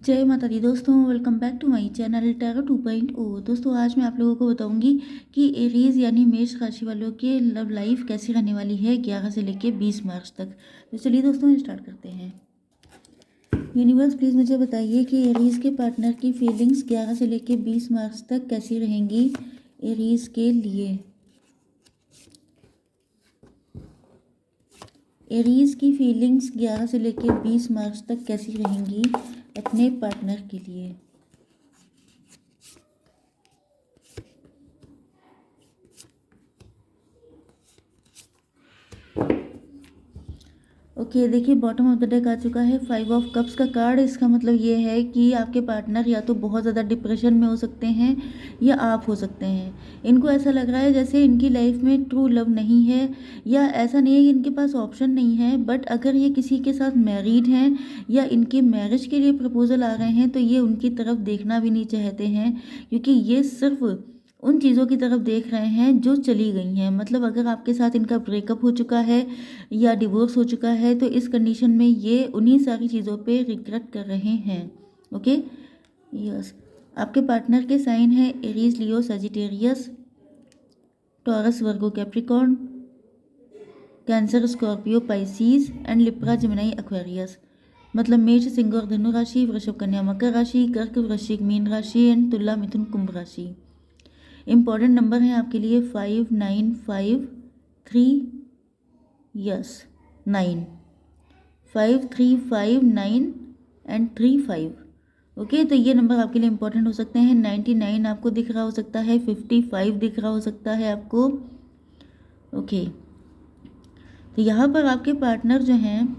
जय माता दी दोस्तों, welcome back to my channel tarot 2.0। दोस्तों आज मैं आप लोगों को बताऊंगी कि एरीज यानी मेष राशि वालों के लव लाइफ कैसी रहने वाली है 11 से लेके 20 मार्च तक। तो चलिए दोस्तों स्टार्ट करते हैं। यूनिवर्स प्लीज़ मुझे बताइए कि एरीज के पार्टनर की फीलिंग्स 11 से लेके 20 मार्च तक कैसी रहेंगी एरीज के लिए। एरीज की फीलिंग्स 11 से लेके 20 मार्च तक कैसी रहेंगी अपने पार्टनर के लिए। ओके देखिए, बॉटम ऑफ द डेक आ चुका है 5 ऑफ कप्स का कार्ड। इसका मतलब ये है कि आपके पार्टनर या तो बहुत ज़्यादा डिप्रेशन में हो सकते हैं या आप हो सकते हैं। इनको ऐसा लग रहा है जैसे इनकी लाइफ में ट्रू लव नहीं है, या ऐसा नहीं है कि इनके पास ऑप्शन नहीं है, बट अगर ये किसी के साथ मैरिड हैं या इनके मैरिज के लिए प्रपोजल आ रहे हैं तो ये उनकी तरफ देखना भी नहीं चाहते हैं, क्योंकि ये सिर्फ उन चीज़ों की तरफ देख रहे हैं जो चली गई हैं। मतलब अगर आपके साथ इनका ब्रेकअप हो चुका है या डिवोर्स हो चुका है तो इस कंडीशन में ये उन्हीं सारी चीज़ों पे रिग्रेट कर रहे हैं। ओके यस, आपके पार्टनर के साइन है Aries, Leo, Sagittarius, taurus, Virgo, Capricorn, cancer, Scorpio, Pisces and Libra, Gemini, Aquarius. मतलब मेष, सिंह और धनु राशि, वृषभ, कन्या, मकर राशि, कर्क, वृश्चिक, मीन राशि एंड तुला, मिथुन, कुंभ राशि। इंपॉर्टेंट नंबर हैं आपके लिए 5, 9, 5, 3, यस 9, 5, 3, 5, 9 एंड 3, 5। ओके, तो ये नंबर आपके लिए इंपॉर्टेंट हो सकते हैं। 99 आपको दिख रहा हो सकता है, 55 दिख रहा हो सकता है आपको। ओके, तो यहाँ पर आपके पार्टनर जो हैं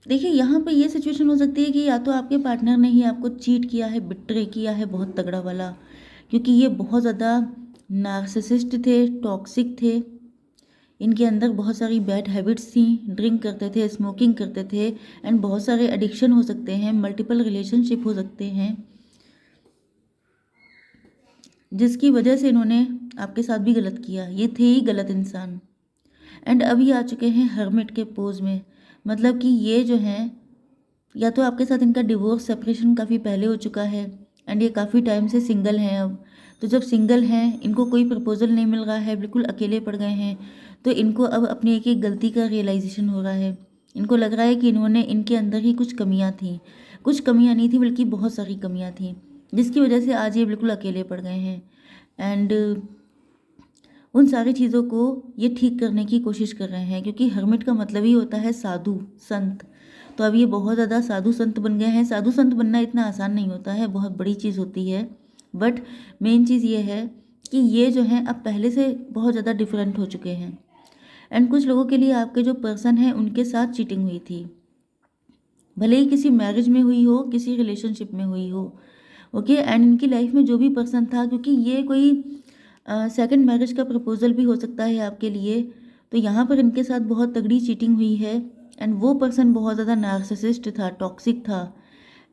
देखिए, यहाँ पे ये सिचुएशन हो सकती है कि या तो आपके पार्टनर ने ही आपको चीट किया है, बिट्रे किया है बहुत तगड़ा वाला, क्योंकि ये बहुत ज़्यादा नार्सिसिस्ट थे, टॉक्सिक थे। इनके अंदर बहुत सारी बैड हैबिट्स थी, ड्रिंक करते थे, स्मोकिंग करते थे एंड बहुत सारे एडिक्शन हो सकते हैं, मल्टीपल रिलेशनशिप हो सकते हैं, जिसकी वजह से इन्होंने आपके साथ भी गलत किया। ये थे ही गलत इंसान। एंड अभी आ चुके हैं हर्मिट के पोज में। मतलब कि ये जो हैं, या तो आपके साथ इनका डिवोर्स सेपरेशन काफ़ी पहले हो चुका है एंड ये काफ़ी टाइम से सिंगल हैं अब। तो जब सिंगल हैं, इनको कोई प्रपोजल नहीं मिल रहा है, बिल्कुल अकेले पड़ गए हैं, तो इनको अब अपनी एक एक गलती का रियलाइजेशन हो रहा है। इनको लग रहा है कि इन्होंने, इनके अंदर ही कुछ कमियां थी। कुछ कमियां नहीं थी बल्कि बहुत सारी कमियां थी, जिसकी वजह से आज ये बिल्कुल अकेले पड़ गए हैं। एंड उन सारी चीज़ों को ये ठीक करने की कोशिश कर रहे हैं, क्योंकि हर्मिट का मतलब ही होता है साधु संत। तो अब ये बहुत ज़्यादा साधु संत बन गए हैं। साधु संत बनना इतना आसान नहीं होता है, बहुत बड़ी चीज़ होती है। बट मेन चीज़ ये है कि ये जो हैं अब पहले से बहुत ज़्यादा डिफरेंट हो चुके हैं। एंड कुछ लोगों के लिए आपके जो पर्सन हैं उनके साथ चीटिंग हुई थी, भले ही किसी मैरिज में हुई हो, किसी रिलेशनशिप में हुई हो। ओके, एंड इनकी लाइफ में जो भी पर्सन था, क्योंकि ये कोई सेकंड मैरिज का प्रपोजल भी हो सकता है आपके लिए, तो यहाँ पर इनके साथ बहुत तगड़ी चीटिंग हुई है। एंड वो पर्सन बहुत ज़्यादा नार्सिसिस्ट था, टॉक्सिक था।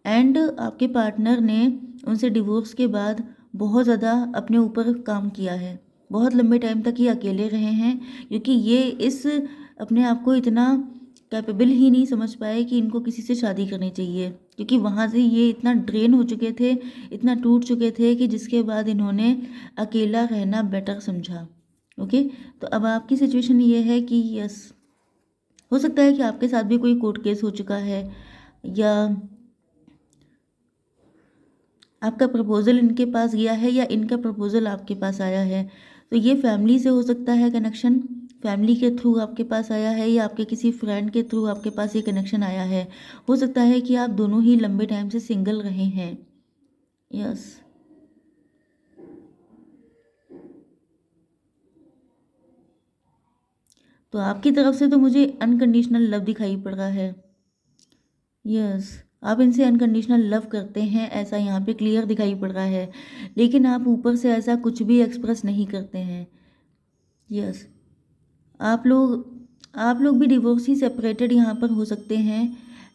एंड आपके पार्टनर ने उनसे डिवोर्स के बाद बहुत ज़्यादा अपने ऊपर काम किया है। बहुत लंबे टाइम तक ये अकेले रहे हैं, क्योंकि ये इस अपने आप को इतना कैपेबल ही नहीं समझ पाए कि इनको किसी से शादी करनी चाहिए, क्योंकि वहाँ से ये इतना ड्रेन हो चुके थे, इतना टूट चुके थे कि जिसके बाद इन्होंने अकेला रहना बेटर समझा। ओके, तो अब आपकी सिचुएशन ये है कि यस, हो सकता है कि आपके साथ भी कोई कोर्ट केस हो चुका है, या आपका प्रपोजल इनके पास गया है या इनका प्रपोजल आपके पास आया है। तो ये फैमिली से हो सकता है कनेक्शन, फैमिली के थ्रू आपके पास आया है, या आपके किसी फ्रेंड के थ्रू आपके पास ये कनेक्शन आया है। हो सकता है कि आप दोनों ही लंबे टाइम से सिंगल रहे हैं। यस, तो आपकी तरफ से तो मुझे अनकंडीशनल लव दिखाई पड़ रहा है। यस, आप इनसे अनकंडीशनल लव करते हैं, ऐसा यहाँ पे क्लियर दिखाई पड़ रहा है, लेकिन आप ऊपर से ऐसा कुछ भी एक्सप्रेस नहीं करते हैं। यस, आप लोग भी डिवोर्सी सेपरेटेड यहाँ पर हो सकते हैं।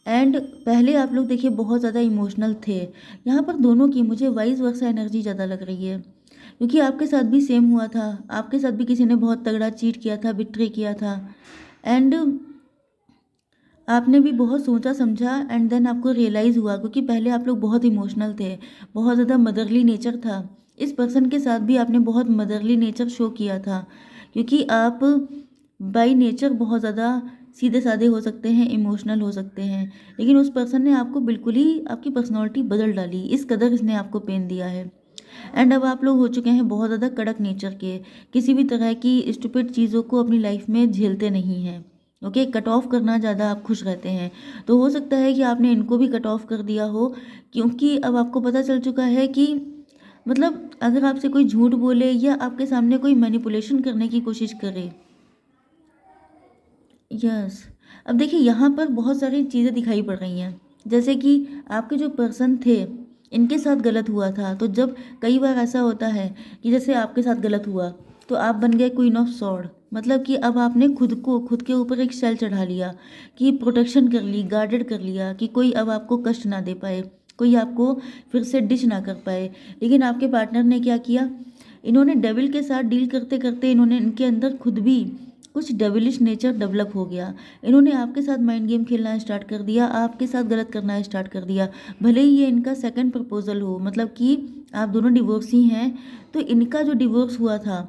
एंड पहले आप लोग देखिए बहुत ज़्यादा इमोशनल थे। यहाँ पर दोनों की मुझे वाइस वर्सा एनर्जी ज़्यादा लग रही है, क्योंकि आपके साथ भी सेम हुआ था। आपके साथ भी किसी ने बहुत तगड़ा चीट किया था, बिट्रे किया था, एंड आपने भी बहुत सोचा समझा, एंड देन आपको रियलाइज़ हुआ, क्योंकि पहले आप लोग बहुत इमोशनल थे, बहुत ज़्यादा मदरली नेचर था। इस पर्सन के साथ भी आपने बहुत मदरली नेचर शो किया था, क्योंकि आप बाय नेचर बहुत ज़्यादा सीधे साधे हो सकते हैं, इमोशनल हो सकते हैं, लेकिन उस पर्सन ने आपको बिल्कुल ही आपकी पर्सनैलिटी बदल डाली, इस कदर इसने आपको पेन दिया है। एंड अब आप लोग हो चुके हैं बहुत ज़्यादा कड़क नेचर के, किसी भी तरह की स्टूपिड चीज़ों को अपनी लाइफ में झेलते नहीं हैं। ओके, कट ऑफ करना ज़्यादा आप खुश रहते हैं। तो हो सकता है कि आपने इनको भी कट ऑफ कर दिया हो, क्योंकि अब आपको पता चल चुका है कि मतलब अगर आपसे कोई झूठ बोले या आपके सामने कोई मैनिपुलेशन करने की कोशिश करे। यस, अब देखिए यहाँ पर बहुत सारी चीज़ें दिखाई पड़ रही हैं, जैसे कि आपके जो पर्सन थे इनके साथ गलत हुआ था। तो जब कई बार ऐसा होता है कि जैसे आपके साथ गलत हुआ तो आप बन गए क्वीन ऑफ सॉर्ड, मतलब कि अब आपने खुद के ऊपर एक शेल चढ़ा लिया, कि प्रोटेक्शन कर ली, गार्डेड कर लिया, कि कोई अब आपको कष्ट ना दे पाए, कोई आपको फिर से डिश ना कर पाए। लेकिन आपके पार्टनर ने क्या किया, इन्होंने डेविल के साथ डील करते करते इन्होंने इनके अंदर खुद भी कुछ डेविलिश नेचर डेवलप हो गया। इन्होंने आपके साथ माइंड गेम खेलना स्टार्ट कर दिया, आपके साथ गलत करना स्टार्ट कर दिया। भले ही ये इनका सेकंड प्रपोजल हो, मतलब कि आप दोनों डिवोर्सी हैं, तो इनका जो डिवोर्स हुआ था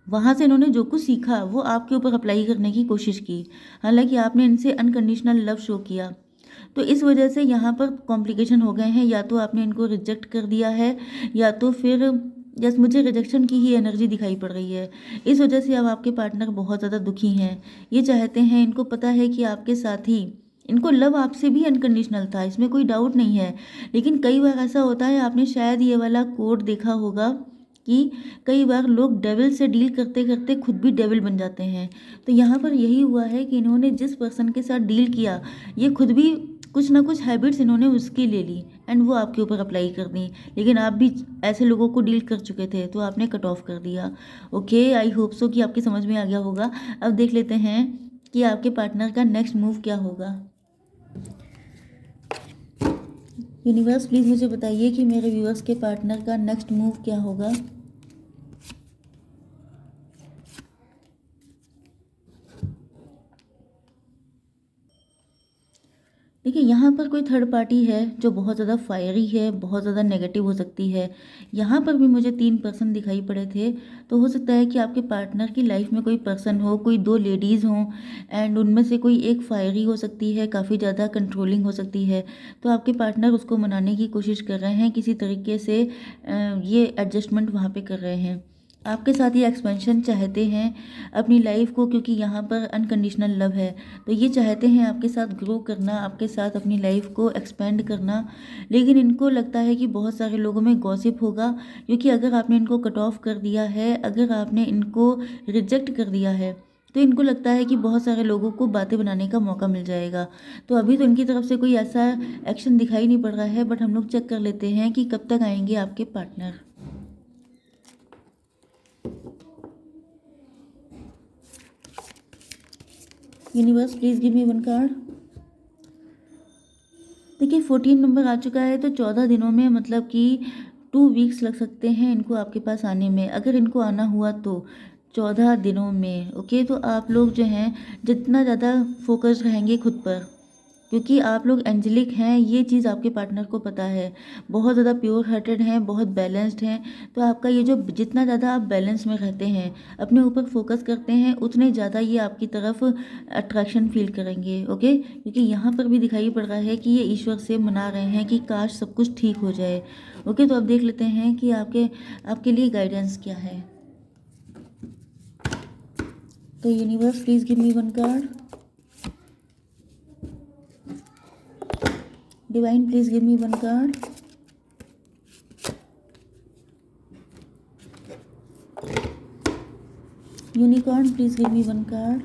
वहाँ से इन्होंने जो कुछ सीखा वो आपके ऊपर अप्लाई करने की कोशिश की। हालांकि आपने इनसे अनकंडीशनल लव शो किया, तो इस वजह से यहाँ पर कॉम्प्लिकेशन हो गए हैं। या तो आपने इनको रिजेक्ट कर दिया है, या तो फिर जस्ट मुझे रिजेक्शन की ही एनर्जी दिखाई पड़ रही है। इस वजह से अब आपके पार्टनर बहुत ज़्यादा दुखी हैं। ये चाहते हैं, इनको पता है कि आपके साथ ही इनको लव आपसे भी अनकंडीशनल था, इसमें कोई डाउट नहीं है। लेकिन कई बार ऐसा होता है, आपने शायद ये वाला कोड देखा होगा कि कई बार लोग डेविल से डील करते करते खुद भी डेविल बन जाते हैं। तो यहाँ पर यही हुआ है कि इन्होंने जिस पर्सन के साथ डील किया, ये खुद भी कुछ ना कुछ हैबिट्स इन्होंने उसकी ले ली एंड वो आपके ऊपर अप्लाई कर दी। लेकिन आप भी ऐसे लोगों को डील कर चुके थे, तो आपने कट ऑफ कर दिया। ओके, आई होप सो कि आपकी समझ में आ गया होगा। अब देख लेते हैं कि आपके पार्टनर का नेक्स्ट मूव क्या होगा। यूनिवर्स प्लीज़ मुझे बताइए कि मेरे व्यूअर्स के पार्टनर का नेक्स्ट मूव क्या होगा। देखिए, यहाँ पर कोई थर्ड पार्टी है जो बहुत ज़्यादा फायरी है, बहुत ज़्यादा नेगेटिव हो सकती है। यहाँ पर भी मुझे 3 पर्सन दिखाई पड़े थे, तो हो सकता है कि आपके पार्टनर की लाइफ में कोई पर्सन हो, कोई 2 लेडीज़ हों, एंड उनमें से कोई एक फायरी हो सकती है, काफ़ी ज़्यादा कंट्रोलिंग हो सकती है। तो आपके पार्टनर उसको मनाने की कोशिश कर रहे हैं, किसी तरीके से ये एडजस्टमेंट वहाँ पे कर रहे हैं। आपके साथ ये एक्सपेंशन चाहते हैं अपनी लाइफ को, क्योंकि यहाँ पर अनकंडीशनल लव है। तो ये चाहते हैं आपके साथ ग्रो करना, आपके साथ अपनी लाइफ को एक्सपेंड करना। लेकिन इनको लगता है कि बहुत सारे लोगों में गॉसिप होगा, क्योंकि अगर आपने इनको कट ऑफ कर दिया है, अगर आपने इनको रिजेक्ट कर दिया है, तो इनको लगता है कि बहुत सारे लोगों को बातें बनाने का मौका मिल जाएगा। तो अभी तो इनकी तरफ से कोई ऐसा एक्शन दिखाई नहीं पड़ रहा है, बट हम लोग चेक कर लेते हैं कि कब तक आएंगे आपके partner. Universe please give me 1 card. देखिए 14 नंबर आ चुका है, तो 14 दिनों में, मतलब कि 2 वीक्स लग सकते हैं इनको आपके पास आने में। अगर इनको आना हुआ तो 14 दिनों में। ओके, तो आप लोग जो हैं जितना ज़्यादा फोकस रहेंगे खुद पर, क्योंकि आप लोग एंजेलिक हैं, ये चीज़ आपके पार्टनर को पता है। बहुत ज़्यादा प्योर हार्टेड हैं, बहुत बैलेंस्ड हैं। तो आपका ये जो जितना ज़्यादा आप बैलेंस में रहते हैं, अपने ऊपर फोकस करते हैं, उतने ज़्यादा ये आपकी तरफ अट्रैक्शन फील करेंगे। ओके, क्योंकि यहाँ पर भी दिखाई पड़ रहा है कि ये ईश्वर से मना रहे हैं कि काश सब कुछ ठीक हो जाए। ओके, तो अब देख लेते हैं कि आपके लिए गाइडेंस क्या है। तो universe please give me 1 card. Divine please give me 1 card. Unicorn please give me 1 card.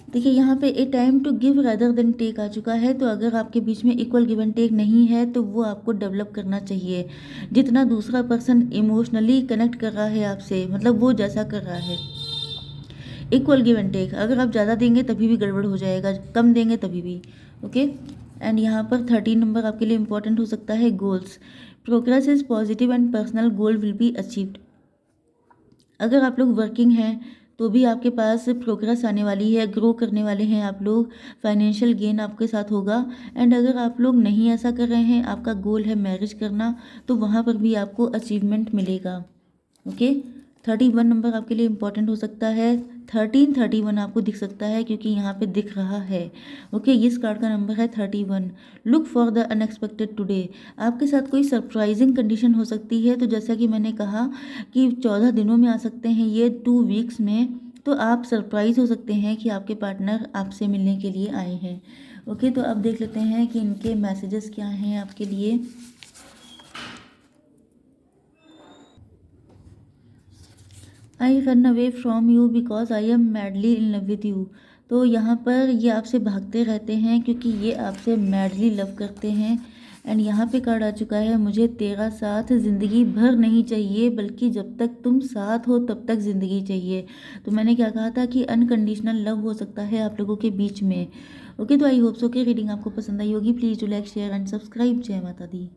देखिए यहाँ पे a time to give rather than take आ चुका है। तो अगर आपके बीच में इक्वल गिव एंड टेक नहीं है, तो वो आपको डेवलप करना चाहिए। जितना दूसरा पर्सन इमोशनली कनेक्ट कर रहा है आपसे, मतलब वो जैसा कर रहा है, इक्वल गिव एंड टेक, अगर आप ज़्यादा देंगे तभी भी गड़बड़ हो जाएगा, कम देंगे तभी भी। ओके। एंड यहाँ पर 13 नंबर आपके लिए इंपॉर्टेंट हो सकता है, goals. Progress is positive and personal goal will be achieved. अगर आप लोग वर्किंग हैं तो भी आपके पास प्रोग्रेस आने वाली है, ग्रो करने वाले हैं आप लोग, फाइनेंशियल गेन आपके साथ होगा। एंड अगर आप लोग नहीं ऐसा कर रहे हैं, आपका गोल है मैरिज करना, तो वहाँ पर भी आपको अचीवमेंट मिलेगा। ओके। 31 नंबर आपके लिए इंपॉर्टेंट हो सकता है, 1331 आपको दिख सकता है क्योंकि यहाँ पे दिख रहा है। ओके, इस कार्ड का नंबर है 31। Look for the unexpected today. आपके साथ कोई सरप्राइजिंग कंडीशन हो सकती है, तो जैसा कि मैंने कहा कि 14 दिनों में आ सकते हैं ये, 2 वीक्स में, तो आप सरप्राइज हो सकते हैं कि आपके पार्टनर आपसे मिलने के लिए आए हैं। ओके, तो अब देख लेते हैं कि इनके मैसेजेस क्या हैं आपके लिए। I run away from you because I am madly in love with you. तो यहाँ पर ये आपसे भागते रहते हैं क्योंकि ये आपसे मैडली लव करते हैं। एंड यहाँ पे कार्ड आ चुका है, मुझे तेरा साथ ज़िंदगी भर नहीं चाहिए, बल्कि जब तक तुम साथ हो तब तक ज़िंदगी चाहिए। तो मैंने क्या कहा था कि अनकंडीशनल लव हो सकता है आप लोगों के बीच में। ओके, तो आई होप सो कि रीडिंग आपको पसंद आई होगी। Please do like share and subscribe. जय माता दी।